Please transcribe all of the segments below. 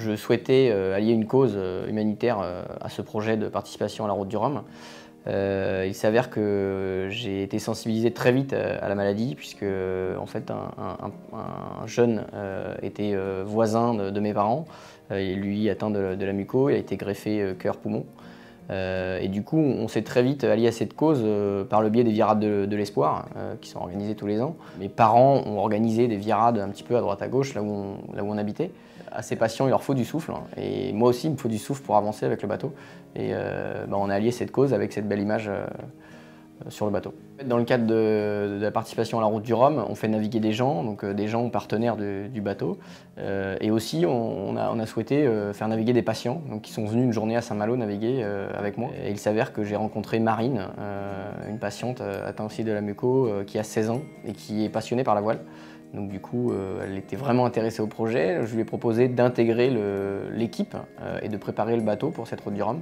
Je souhaitais allier une cause humanitaire à ce projet de participation à la Route du Rhum. Il s'avère que j'ai été sensibilisé très vite à la maladie puisque en fait, un jeune était voisin de mes parents. Lui atteint de la muco, il a été greffé cœur-poumon. Et du coup, on s'est très vite allié à cette cause par le biais des virades de l'espoir qui sont organisées tous les ans. Mes parents ont organisé des virades un petit peu à droite à gauche, là où on habitait. À ces patients, il leur faut du souffle, hein, et moi aussi, il me faut du souffle pour avancer avec le bateau. Et on a allié cette cause avec cette belle image sur le bateau. Dans le cadre de la participation à la Route du Rhum, on fait naviguer des gens, donc des gens partenaires du bateau. Et aussi, on a souhaité faire naviguer des patients donc, qui sont venus une journée à Saint-Malo naviguer avec moi. Et il s'avère que j'ai rencontré Marine, une patiente atteinte aussi de la muco, qui a 16 ans et qui est passionnée par la voile. Donc du coup, elle était vraiment intéressée au projet. Je lui ai proposé d'intégrer l'équipe et de préparer le bateau pour cette Route du Rhum.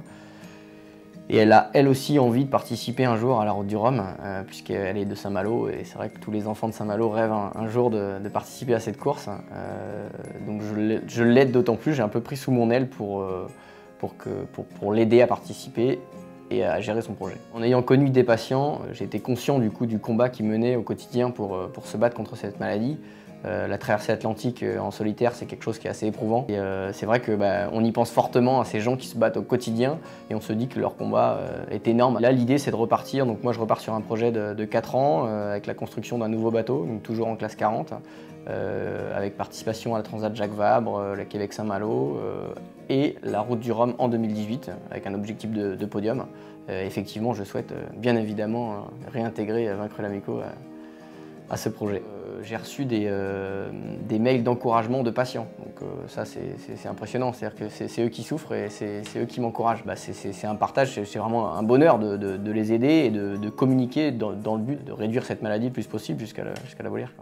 Et elle a elle aussi envie de participer un jour à la Route du Rhum, puisqu'elle est de Saint-Malo, et c'est vrai que tous les enfants de Saint-Malo rêvent un jour de participer à cette course. Donc je l'aide d'autant plus, j'ai un peu pris sous mon aile pour l'aider à participer et à gérer son projet. En ayant connu des patients, j'ai été conscient du coup du combat qu'ils menaient au quotidien pour se battre contre cette maladie. La traversée atlantique en solitaire, c'est quelque chose qui est assez éprouvant. Et c'est vrai qu'on y pense fortement à ces gens qui se battent au quotidien et on se dit que leur combat est énorme. Là, l'idée, c'est de repartir. Donc moi, je repars sur un projet de 4 ans avec la construction d'un nouveau bateau, donc toujours en classe 40, avec participation à la Transat Jacques Vabre, la Québec Saint-Malo et la Route du Rhum en 2018 avec un objectif de podium. Effectivement, je souhaite bien évidemment réintégrer Vaincre l'Amico à ce projet. J'ai reçu des mails d'encouragement de patients, donc ça c'est impressionnant, c'est-à-dire que c'est eux qui souffrent et c'est eux qui m'encouragent. C'est un partage, c'est vraiment un bonheur de les aider et de communiquer dans le but de réduire cette maladie le plus possible jusqu'à l'abolir.